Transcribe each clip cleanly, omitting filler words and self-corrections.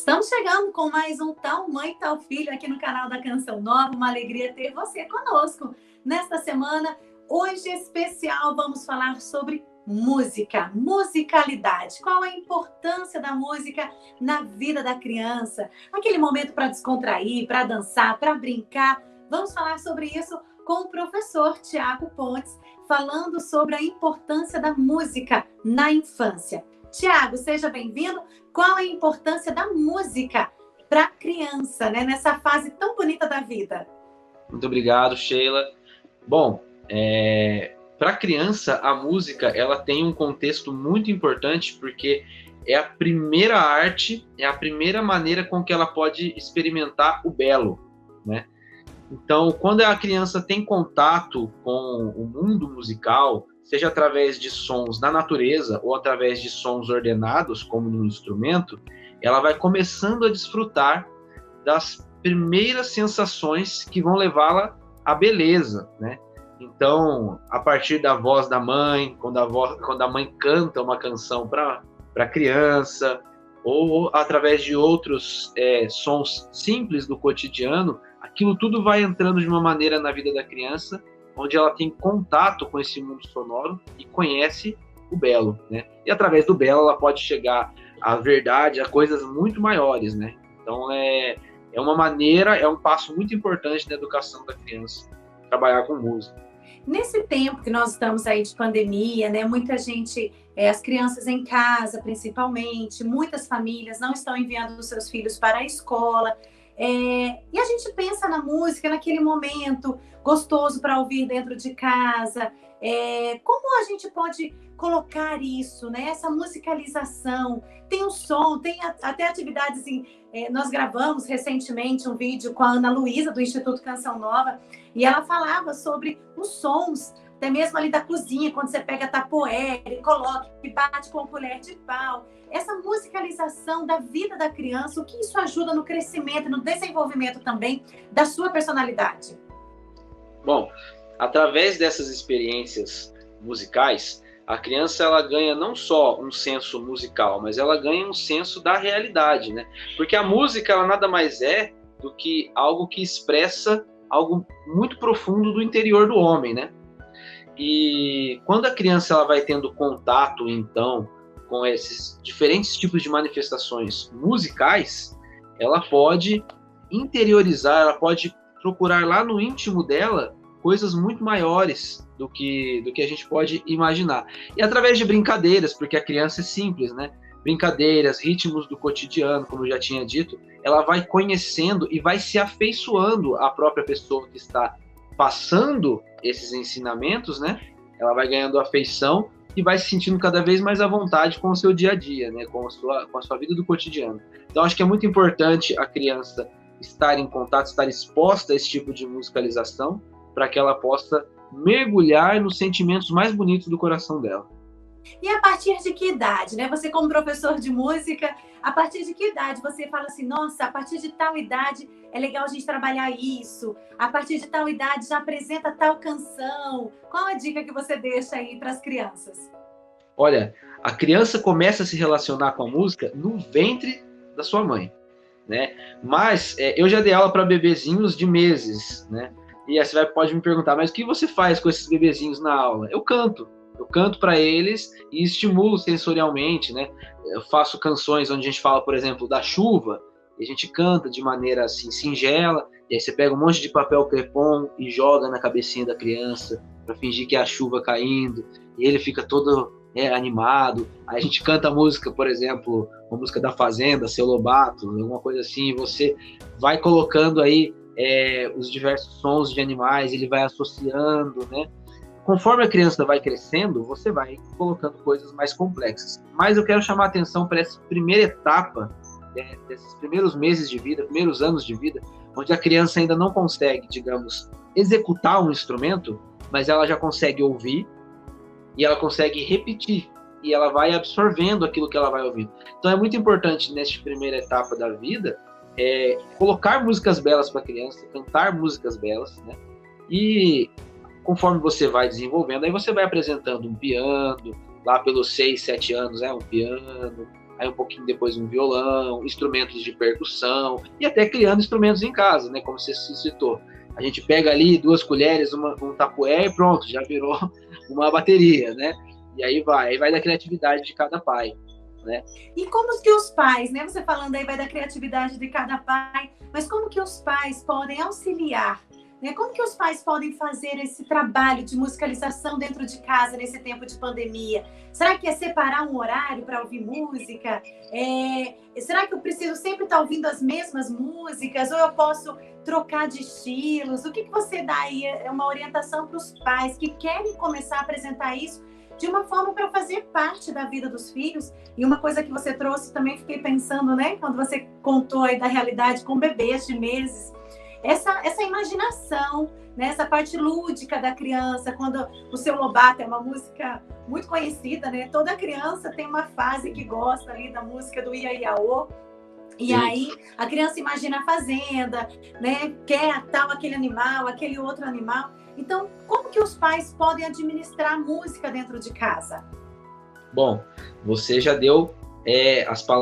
Estamos chegando com mais um Tal Mãe, Tal Filho aqui no canal da Canção Nova. Uma alegria ter você conosco. Nesta semana, hoje especial, vamos falar sobre música, musicalidade. Qual a importância da música na vida da criança? Aquele momento para descontrair, para dançar, para brincar. Vamos falar sobre isso com o professor Tiago Pontes, falando sobre a importância da música na infância. Tiago, seja bem-vindo. Qual a importância da música para a criança, né, nessa fase tão bonita da vida? Muito obrigado, Sheila. Bom, para a criança, a música ela tem um contexto muito importante porque é a primeira arte, é a primeira maneira com que ela pode experimentar o belo, né? Então, quando a criança tem contato com o mundo musical, seja através de sons da natureza ou através de sons ordenados, como no instrumento, ela vai começando a desfrutar das primeiras sensações que vão levá-la à beleza, né? Então, a partir da voz da mãe, quando a mãe canta uma canção para a criança, ou através de outros sons simples do cotidiano, aquilo tudo vai entrando de uma maneira na vida da criança, onde ela tem contato com esse mundo sonoro e conhece o belo, né? E através do belo ela pode chegar à verdade, a coisas muito maiores, né? Então é uma maneira, é um passo muito importante na educação da criança, trabalhar com música. Nesse tempo que nós estamos aí de pandemia, né? Muita gente, as crianças em casa principalmente, muitas famílias não estão enviando os seus filhos para a escola. E a gente pensa na música naquele momento gostoso para ouvir dentro de casa. Como a gente pode colocar isso, né? Essa musicalização? Tem o som, tem até atividades. Nós gravamos recentemente um vídeo com a Ana Luísa, do Instituto Canção Nova, e ela falava sobre os sons, até mesmo ali da cozinha, quando você pega a tapoé, coloca e bate com a colher de pau. Essa musicalização da vida da criança, o que isso ajuda no crescimento e no desenvolvimento também da sua personalidade? Bom, através dessas experiências musicais, a criança ela ganha não só um senso musical, mas ela ganha um senso da realidade, né? Porque a música ela nada mais é do que algo que expressa algo muito profundo do interior do homem, né? E quando a criança ela vai tendo contato, então, com esses diferentes tipos de manifestações musicais, ela pode interiorizar, ela pode procurar lá no íntimo dela coisas muito maiores do que a gente pode imaginar. E através de brincadeiras, porque a criança é simples, né? Brincadeiras, ritmos do cotidiano, como eu já tinha dito, ela vai conhecendo e vai se afeiçoando à própria pessoa que está passando esses ensinamentos, né? Ela vai ganhando afeição e vai se sentindo cada vez mais à vontade com o seu dia a dia, né? Com a sua vida do cotidiano. Então, acho que é muito importante a criança estar em contato, estar exposta a esse tipo de musicalização, para que ela possa mergulhar nos sentimentos mais bonitos do coração dela. E a partir de que idade, né? Você como professor de música, a partir de que idade você fala assim, nossa, a partir de tal idade é legal a gente trabalhar isso, a partir de tal idade já apresenta tal canção. Qual a dica que você deixa aí para as crianças? Olha, a criança começa a se relacionar com a música no ventre da sua mãe, né? Mas eu já dei aula para bebezinhos de meses, né? E aí você pode me perguntar, mas o que você faz com esses bebezinhos na aula? Eu canto para eles e estimulo sensorialmente, né? Eu faço canções onde a gente fala, por exemplo, da chuva, e a gente canta de maneira assim singela, e aí você pega um monte de papel crepom e joga na cabecinha da criança para fingir que é a chuva caindo, e ele fica todo animado. Aí a gente canta a música, por exemplo, uma música da Fazenda, Seu Lobato, alguma coisa assim, e você vai colocando aí os diversos sons de animais, ele vai associando, né? Conforme a criança vai crescendo, você vai colocando coisas mais complexas. Mas eu quero chamar a atenção para essa primeira etapa, desses primeiros meses de vida, primeiros anos de vida, onde a criança ainda não consegue, digamos, executar um instrumento, mas ela já consegue ouvir e ela consegue repetir e ela vai absorvendo aquilo que ela vai ouvindo. Então é muito importante, nessa primeira etapa da vida, colocar músicas belas para a criança, cantar músicas belas, né? E conforme você vai desenvolvendo, aí você vai apresentando um piano, lá pelos 6, 7 anos, um piano, aí um pouquinho depois um violão, instrumentos de percussão, e até criando instrumentos em casa, né, como você citou. A gente pega ali 2 colheres, um tapué e pronto, já virou uma bateria, né? E aí vai da criatividade de cada pai, né? E como que os pais, né? Você falando aí vai da criatividade de cada pai, mas como que os pais podem auxiliar, né? Como que os pais podem fazer esse trabalho de musicalização dentro de casa nesse tempo de pandemia? Será que é separar um horário para ouvir música? Será que eu preciso sempre estar ouvindo as mesmas músicas? Ou eu posso trocar de estilos? O que você dá aí? É uma orientação para os pais que querem começar a apresentar isso de uma forma para fazer parte da vida dos filhos. E uma coisa que você trouxe, também fiquei pensando, né? Quando você contou aí da realidade com bebês de meses, essa imaginação, né? Essa parte lúdica da criança, quando o Seu Lobato é uma música muito conhecida, né? Toda criança tem uma fase que gosta ali da música do Iaiaô. E aí a criança imagina a fazenda, né? Quer tal aquele animal, aquele outro animal. Então, como que os pais podem administrar a música dentro de casa? Bom, você já deu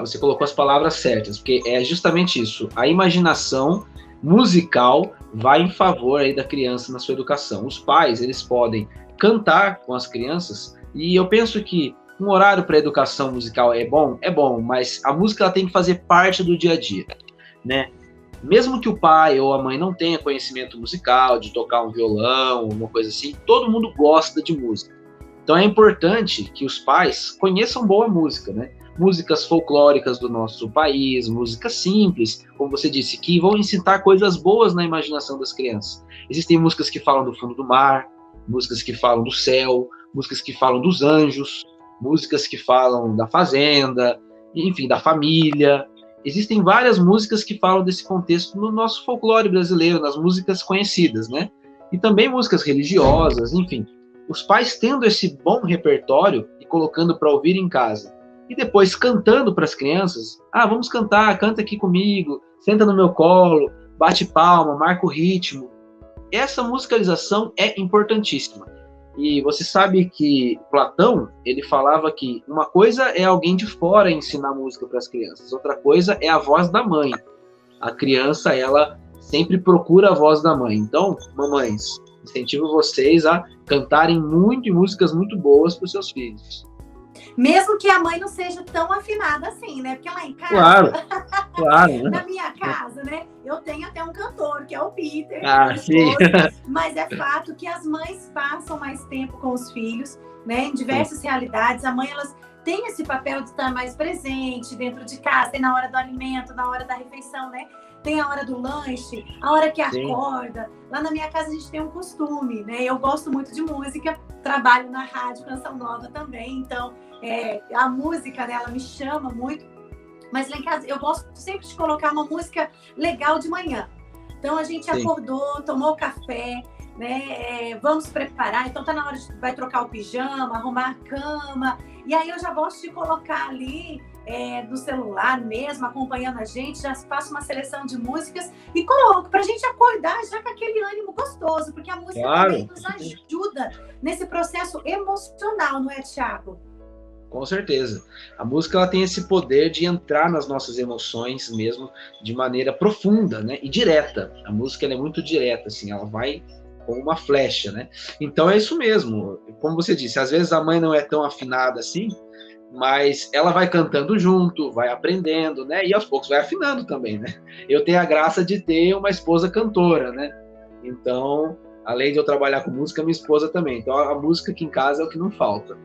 você colocou as palavras certas, porque é justamente isso. A imaginação musical vai em favor aí da criança na sua educação. Os pais, eles podem cantar com as crianças, e eu penso que um horário para educação musical é bom, mas a música ela tem que fazer parte do dia a dia, né? Mesmo que o pai ou a mãe não tenha conhecimento musical, de tocar um violão, uma coisa assim, todo mundo gosta de música. Então é importante que os pais conheçam boa música, né? Músicas folclóricas do nosso país, músicas simples, como você disse, que vão incitar coisas boas na imaginação das crianças. Existem músicas que falam do fundo do mar, músicas que falam do céu, músicas que falam dos anjos, músicas que falam da fazenda, enfim, da família. Existem várias músicas que falam desse contexto no nosso folclore brasileiro, nas músicas conhecidas, né? E também músicas religiosas, enfim. Os pais tendo esse bom repertório e colocando para ouvir em casa, e depois cantando para as crianças, vamos cantar, canta aqui comigo, senta no meu colo, bate palma, marca o ritmo. Essa musicalização é importantíssima. E você sabe que Platão, ele falava que uma coisa é alguém de fora ensinar música para as crianças, outra coisa é a voz da mãe. A criança, ela sempre procura a voz da mãe. Então, mamães, incentivo vocês a cantarem muito e músicas muito boas para os seus filhos. Mesmo que a mãe não seja tão afinada assim, né? Porque lá em casa, claro. Na minha casa, né? Eu tenho até um cantor, que é o Peter, sim. Mas é fato que as mães passam mais tempo com os filhos, né? Em diversas realidades. A mãe, elas têm esse papel de estar mais presente dentro de casa, tem na hora do alimento, na hora da refeição, né? Tem a hora do lanche, a hora que acorda. Lá na minha casa a gente tem um costume, né? Eu gosto muito de música, trabalho na rádio Canção Nova também, então a música, né, ela me chama muito. Mas lá em casa eu gosto sempre de colocar uma música legal de manhã. Então a gente acordou, tomou café, né? Vamos preparar. Então tá na hora vai trocar o pijama, arrumar a cama. E aí eu já gosto de colocar ali do celular mesmo, acompanhando a gente, já faço uma seleção de músicas e coloco pra gente acordar já com aquele ânimo gostoso, porque a música também nos ajuda nesse processo emocional, não é, Thiago? Com certeza. A música ela tem esse poder de entrar nas nossas emoções mesmo de maneira profunda, né? E direta. A música ela é muito direta, assim, ela vai como uma flecha, né? Então é isso mesmo. Como você disse, às vezes a mãe não é tão afinada assim, mas ela vai cantando junto, vai aprendendo, né? E aos poucos vai afinando também, né? Eu tenho a graça de ter uma esposa cantora, né? Então, além de eu trabalhar com música, minha esposa também. Então, a música aqui em casa é o que não falta.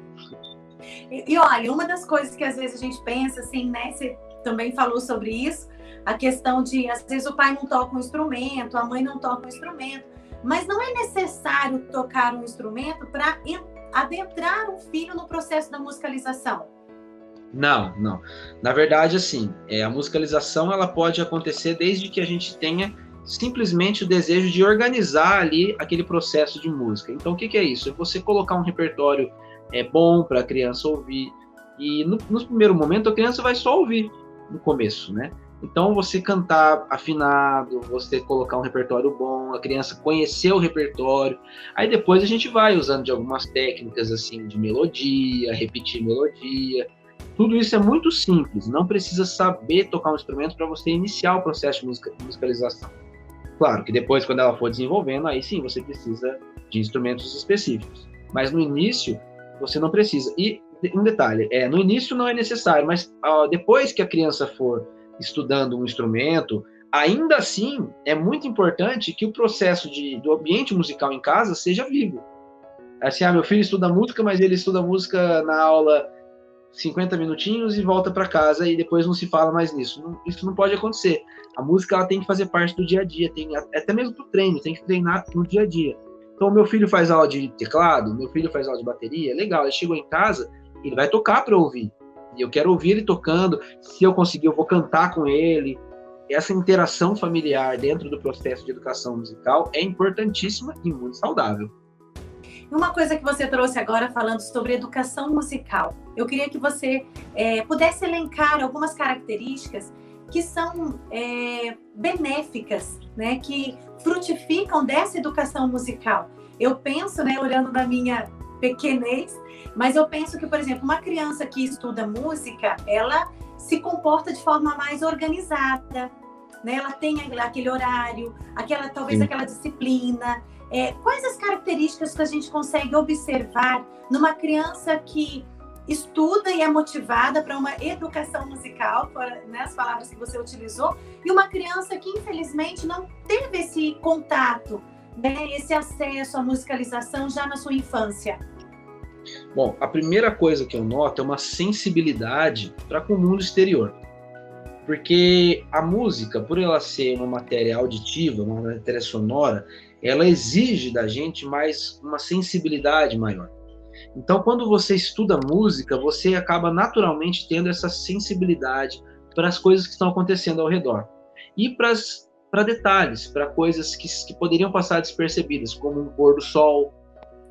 E olha, uma das coisas que às vezes a gente pensa, assim, né? Você também falou sobre isso, a questão de, às vezes, o pai não toca um instrumento, a mãe não toca um instrumento, mas não é necessário tocar um instrumento para adentrar um filho no processo da musicalização. Não. Na verdade, assim, a musicalização ela pode acontecer desde que a gente tenha simplesmente o desejo de organizar ali aquele processo de música. Então, o que é isso? É você colocar um repertório bom para a criança ouvir. E no primeiro momento, a criança vai só ouvir no começo, né? Então, você cantar afinado, você colocar um repertório bom, a criança conhecer o repertório. Aí depois a gente vai usando de algumas técnicas, assim, de melodia, repetir melodia. Tudo isso é muito simples, não precisa saber tocar um instrumento para você iniciar o processo de musicalização. Claro que depois, quando ela for desenvolvendo, aí sim você precisa de instrumentos específicos. Mas no início, você não precisa. E um detalhe, no início não é necessário, mas depois que a criança for estudando um instrumento, ainda assim é muito importante que o processo do ambiente musical em casa seja vivo. Assim, meu filho estuda música, mas ele estuda música na aula 50 minutinhos e volta para casa e depois não se fala mais nisso. Isso não pode acontecer. A música ela tem que fazer parte do dia a dia, até mesmo pro treino, tem que treinar no dia a dia. Então, meu filho faz aula de teclado, meu filho faz aula de bateria, legal, ele chegou em casa, ele vai tocar para ouvir. E eu quero ouvir ele tocando, se eu conseguir, eu vou cantar com ele. Essa interação familiar dentro do processo de educação musical é importantíssima e muito saudável. Uma coisa que você trouxe agora falando sobre educação musical, eu queria que você pudesse elencar algumas características que são benéficas, né, que frutificam dessa educação musical. Eu penso, né, olhando na minha pequenez, mas eu penso que, por exemplo, uma criança que estuda música, ela se comporta de forma mais organizada, né? Ela tem aquele horário, talvez aquela disciplina. Quais as características que a gente consegue observar numa criança que estuda e é motivada para uma educação musical, né, as palavras que você utilizou, e uma criança que, infelizmente, não teve esse contato, né, esse acesso à musicalização já na sua infância? Bom, a primeira coisa que eu noto é uma sensibilidade para com o mundo exterior. Porque a música, por ela ser uma matéria auditiva, uma matéria sonora, ela exige da gente mais uma sensibilidade maior. Então, quando você estuda música, você acaba naturalmente tendo essa sensibilidade para as coisas que estão acontecendo ao redor. E para detalhes, para coisas que poderiam passar despercebidas, como um pôr do sol,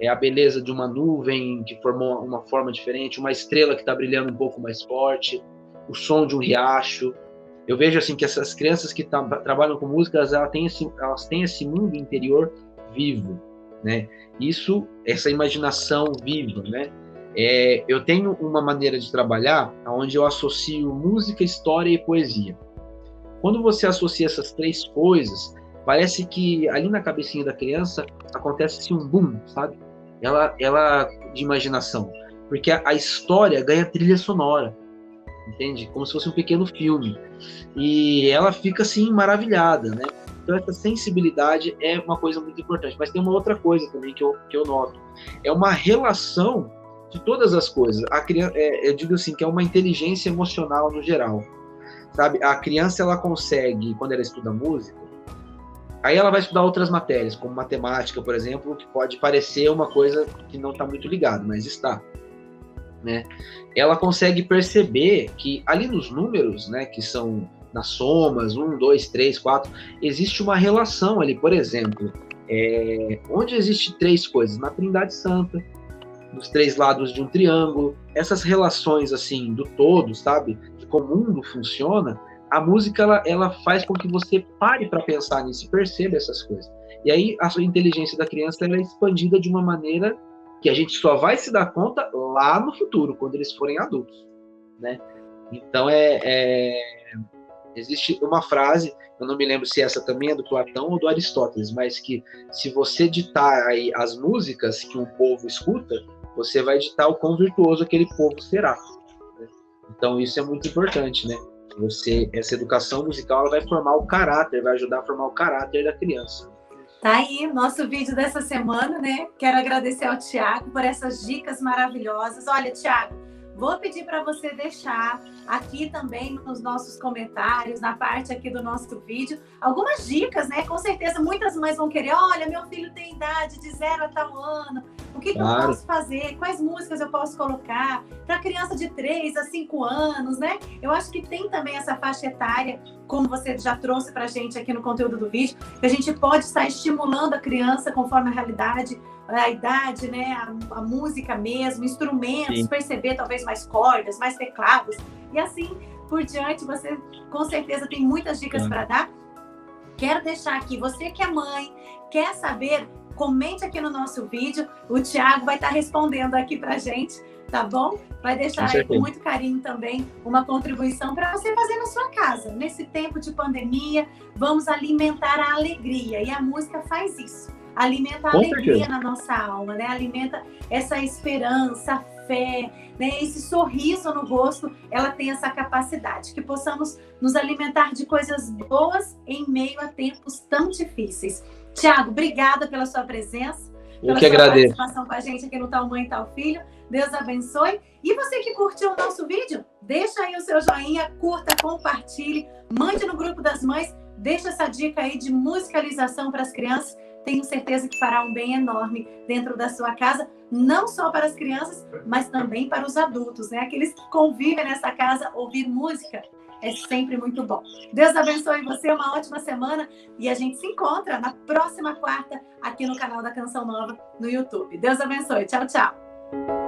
a beleza de uma nuvem que formou uma forma diferente, uma estrela que está brilhando um pouco mais forte, o som de um riacho. Eu vejo assim que essas crianças que trabalham com música, elas têm esse mundo interior vivo, né? Essa imaginação viva, né? Eu tenho uma maneira de trabalhar onde eu associo música, história e poesia. Quando você associa essas três coisas, parece que ali na cabecinha da criança acontece um boom, sabe? Ela de imaginação, porque a história ganha trilha sonora, entende? Como se fosse um pequeno filme. E ela fica assim maravilhada, né? Então essa sensibilidade é uma coisa muito importante. Mas tem uma outra coisa também que eu noto. É uma relação de todas as coisas. A criança, eu digo assim, que é uma inteligência emocional no geral. Sabe? A criança, ela consegue, quando ela estuda música, aí ela vai estudar outras matérias, como matemática, por exemplo, que pode parecer uma coisa que não está muito ligada, mas está. Né? Ela consegue perceber que ali nos números, né, que são nas somas, 1, 2, 3, 4, existe uma relação ali, por exemplo, onde existe três coisas, na Trindade Santa, nos três lados de um triângulo, essas relações assim do todo, sabe, de como o mundo funciona, a música ela faz com que você pare para pensar nisso e perceba essas coisas. E aí a sua inteligência da criança ela é expandida de uma maneira que a gente só vai se dar conta lá no futuro, quando eles forem adultos, né? Então, existe uma frase, eu não me lembro se essa também é do Platão ou do Aristóteles, mas que se você ditar aí as músicas que um povo escuta, você vai ditar o quão virtuoso aquele povo será. Né? Então, isso é muito importante, né? Essa educação musical ela vai formar o caráter, vai ajudar a formar o caráter da criança. Tá aí nosso vídeo dessa semana, né? Quero agradecer ao Thiago por essas dicas maravilhosas. Olha, Thiago, vou pedir para você deixar aqui também nos nossos comentários, na parte aqui do nosso vídeo, algumas dicas, né? Com certeza muitas mães vão querer, olha, meu filho tem idade de 0 a tal ano, o que eu posso fazer? Quais músicas eu posso colocar? Para criança de 3 a 5 anos, né? Eu acho que tem também essa faixa etária, como você já trouxe para a gente aqui no conteúdo do vídeo, que a gente pode estar estimulando a criança conforme a realidade, a idade, né? A música mesmo, instrumentos, sim, perceber talvez mais cordas, mais teclados, e assim por diante. Você com certeza tem muitas dicas para dar. Quero deixar aqui, você que é mãe, quer saber comente aqui no nosso vídeo. O Thiago vai estar respondendo aqui pra gente, tá bom? Vai deixar aí com muito carinho também uma contribuição para você fazer na sua casa. Nesse tempo de pandemia, vamos alimentar a alegria. E a música faz isso. Alimenta a alegria na nossa alma, né? Alimenta essa esperança, a fé, né? Esse sorriso no rosto, ela tem essa capacidade. Que possamos nos alimentar de coisas boas em meio a tempos tão difíceis. Thiago, obrigada pela sua presença, pela sua participação com a gente aqui no Tal Mãe, Tal Filho. Deus abençoe. E você que curtiu o nosso vídeo, deixa aí o seu joinha, curta, compartilhe, mande no grupo das mães, deixa essa dica aí de musicalização para as crianças. Tenho certeza que fará um bem enorme dentro da sua casa, não só para as crianças, mas também para os adultos, né? Aqueles que convivem nessa casa, ouvir música é sempre muito bom. Deus abençoe você, uma ótima semana e a gente se encontra na próxima quarta aqui no canal da Canção Nova no YouTube. Deus abençoe. Tchau, tchau.